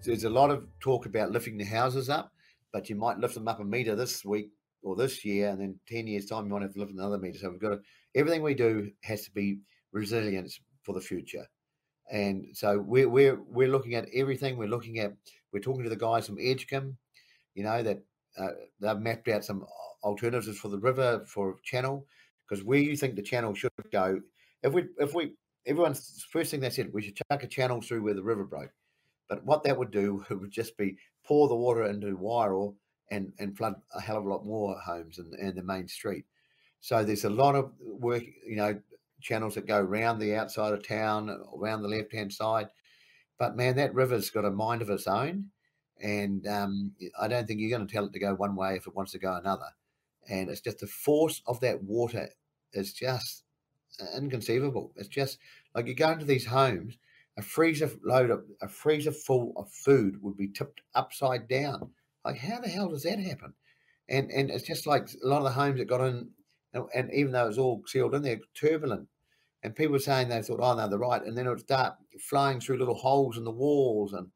there's a lot of talk about lifting the houses up, but you might lift them up a metre this week or this year, and then 10 years' time, you might have to lift another metre. So we've got to, everything we do has to be resilience for the future. And so we're looking at everything. We're talking to the guys from Edgecombe, that they've mapped out some alternatives for the river, for channel, because where you think the channel should go, everyone's first thing they said, we should chuck a channel through where the river broke. But what that would do would just be pour the water into Wairoa and flood a hell of a lot more homes and the main street. So there's a lot of work, channels that go around the outside of town, around the left-hand side. But, man, that river's got a mind of its own, and I don't think you're going to tell it to go one way if it wants to go another. And it's just the force of that water is just inconceivable. It's just like you go into these homes, a freezer full of food would be tipped upside down. Like, how the hell does that happen? And it's just like a lot of the homes that got in, and even though it was all sealed in there, turbulent. And people were saying they thought, oh, no, they're right. And then it would start flying through little holes in the walls. And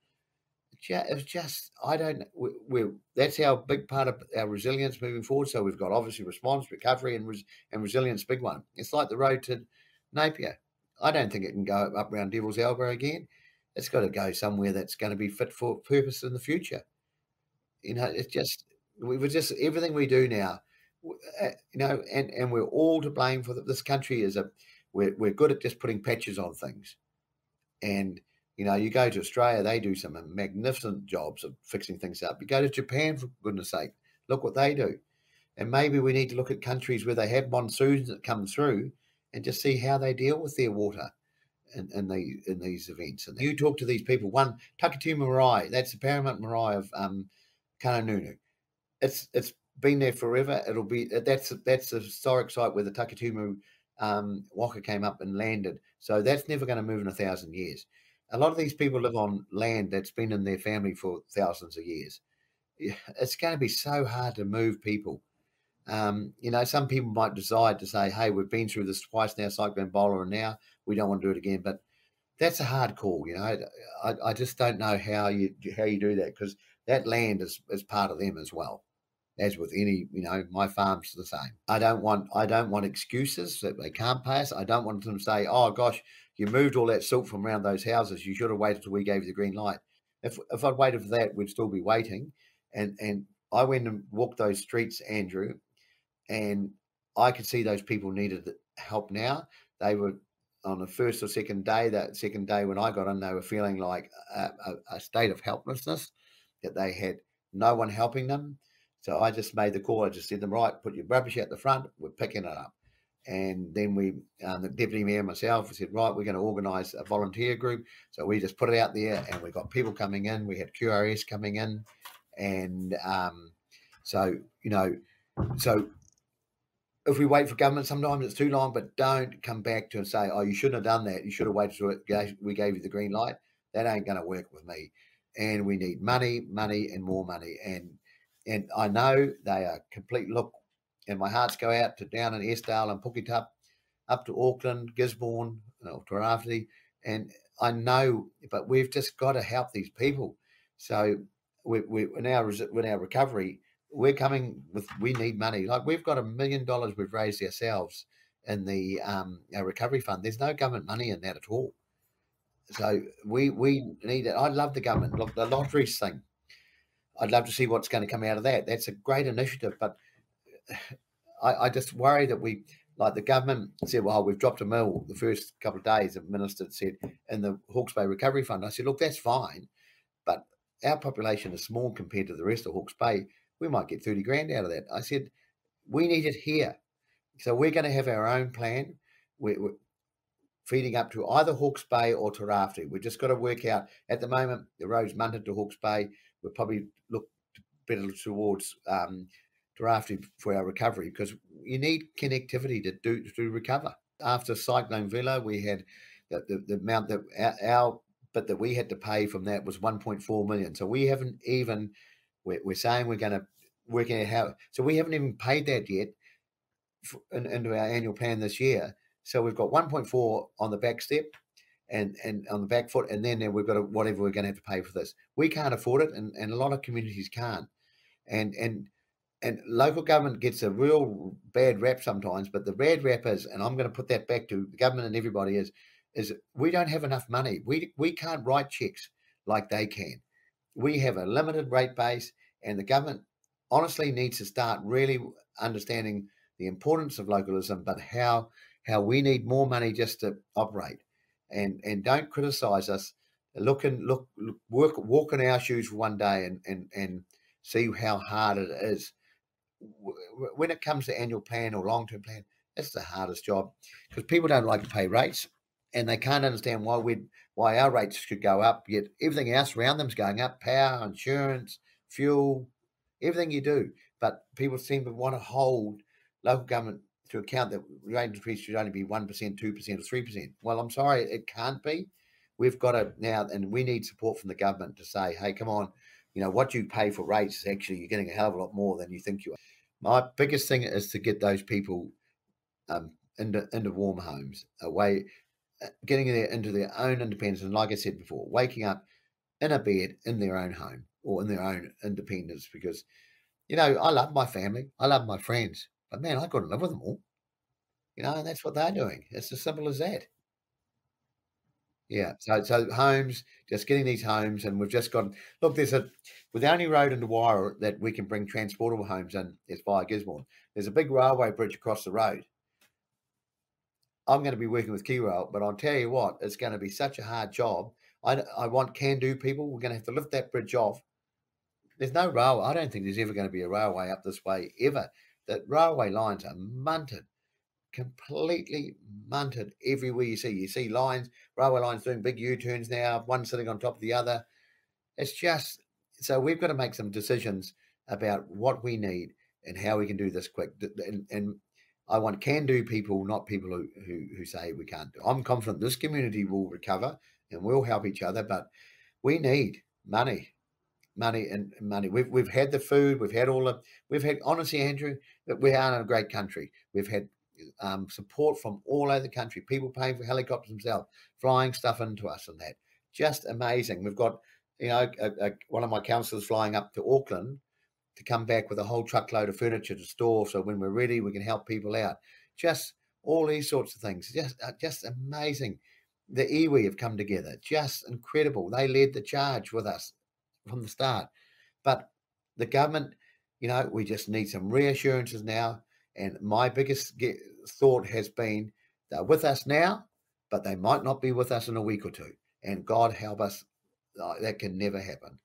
it's just, I don't know. That's our big part of our resilience moving forward. So we've got obviously response, recovery, and resilience, big one. It's like the road to Napier. I don't think it can go up around Devil's Elbow again. It's got to go somewhere that's going to be fit for purpose in the future. It's just, everything we do now, and we're all to blame for this country we're good at just putting patches on things. And, you go to Australia, they do some magnificent jobs of fixing things up. You go to Japan, for goodness sake, look what they do. And maybe we need to look at countries where they have monsoons that come through and just see how they deal with their water in these events. And you talk to these people. One, Takatimu Mirai, that's the Paramount Mirai of Kananunu. It's been there forever. That's a historic site where the Takatimu Hawke came up and landed. So that's never going to move in 1,000 years. A lot of these people live on land that's been in their family for thousands of years. It's going to be so hard to move people. Some people might decide to say, hey, we've been through this twice now, Cyclone Bola, and now we don't want to do it again. But that's a hard call. I just don't know how you do that, because that land is part of them as well. As with any, my farm's the same. I don't want excuses that they can't pay us. I don't want them to say, oh gosh, you moved all that silt from around those houses. You should have waited till we gave you the green light. If I'd waited for that, we'd still be waiting. And I went and walked those streets, Andrew, and I could see those people needed help now. They were on the first or second day. That second day when I got in, they were feeling like a state of helplessness, that they had no one helping them. So I just made the call. I just said to them, right, put your rubbish out the front. We're picking it up. And then the deputy mayor and myself said, right, we're going to organise a volunteer group. So we just put it out there, and we got people coming in. We had QRS coming in. And so if we wait for government, sometimes it's too long, but don't come back to and say, oh, you shouldn't have done that. You should have waited till we gave you the green light. That ain't going to work with me. And we need money, and more money. And I know they are complete. Look, and my hearts go out to down in Esdale and Pukitup, up to Auckland, Gisborne, Tairāwhiti. And I know, but we've just got to help these people. So in our recovery, we're coming with, we need money. Like, we've got $1 million we've raised ourselves in the our recovery fund. There's no government money in that at all. So we need it. I love the government. Look, the lotteries thing, I'd love to see what's going to come out of that. That's a great initiative, but I just worry that the government said, well, we've dropped $1 million the first couple of days. The minister said in the Hawke's Bay Recovery Fund. I said, look, that's fine, but our population is small compared to the rest of Hawke's Bay. We might get 30 grand out of that. I said, we need it here. So we're going to have our own plan. We're feeding up to either Hawke's Bay or Tairāwhiti. We've just got to work out, at the moment, the road's munted to Hawke's Bay. We'll probably look better towards Tairāwhiti for our recovery, because you need connectivity to recover. After Cyclone Villa, we had the amount that our bit that we had to pay from that was 1.4 million. So we haven't even, we're saying we're going to work out how, so we haven't even paid that yet into our annual plan this year. So we've got 1.4 on the back step, and on the back foot, and then we've got to, whatever we're going to have to pay for this. We can't afford it, and a lot of communities can't. And local government gets a real bad rap sometimes, but the bad rap is, and I'm going to put that back to the government and everybody, is we don't have enough money. We can't write checks like they can. We have a limited rate base, and the government honestly needs to start really understanding the importance of localism, but how we need more money just to operate. And don't criticise us. Look, walk in our shoes for one day, and see how hard it is. When it comes to annual plan or long-term plan, that's the hardest job, because people don't like to pay rates, and they can't understand why our rates should go up, yet everything else around them's going up: power, insurance, fuel, everything you do. But people seem to want to hold local government to account that rate increase should only be 1%, 2%, or 3%. Well, I'm sorry, it can't be. We've got to now, and we need support from the government to say, hey, come on, what you pay for rates is actually, you're getting a hell of a lot more than you think you are. My biggest thing is to get those people into warm homes, away, getting into their own independence. And like I said before, waking up in a bed in their own home or in their own independence, because, I love my family, I love my friends, but man, I couldn't live with them all, and that's what they're doing. It's as simple as that. Yeah. So homes, just getting these homes, and we've just got, look, with the only road into Wairoa that we can bring transportable homes in is via Gisborne. There's a big railway bridge across the road. I'm going to be working with Keyrail, but I'll tell you what, it's going to be such a hard job. I want can-do people. We're going to have to lift that bridge off. There's no railway. I don't think there's ever going to be a railway up this way ever. The railway lines are munted, completely munted everywhere you see. You see railway lines doing big U-turns now, one sitting on top of the other. It's just, so we've got to make some decisions about what we need and how we can do this quick. And I want can-do people, not people who say we can't do. I'm confident this community will recover and we'll help each other, but we need money. We've had the food, we've had honestly, Andrew, that we are in a great country. We've had support from all over the country, people paying for helicopters themselves, flying stuff into us, and that, just amazing. We've got, one of my councillors flying up to Auckland to come back with a whole truckload of furniture to store, so when we're ready, we can help people out. Just all these sorts of things, just amazing. The iwi have come together, just incredible. They led the charge with us from the start. But the government, we just need some reassurances now. And my biggest thought has been, they're with us now, but they might not be with us in a week or two. And God help us, that can never happen.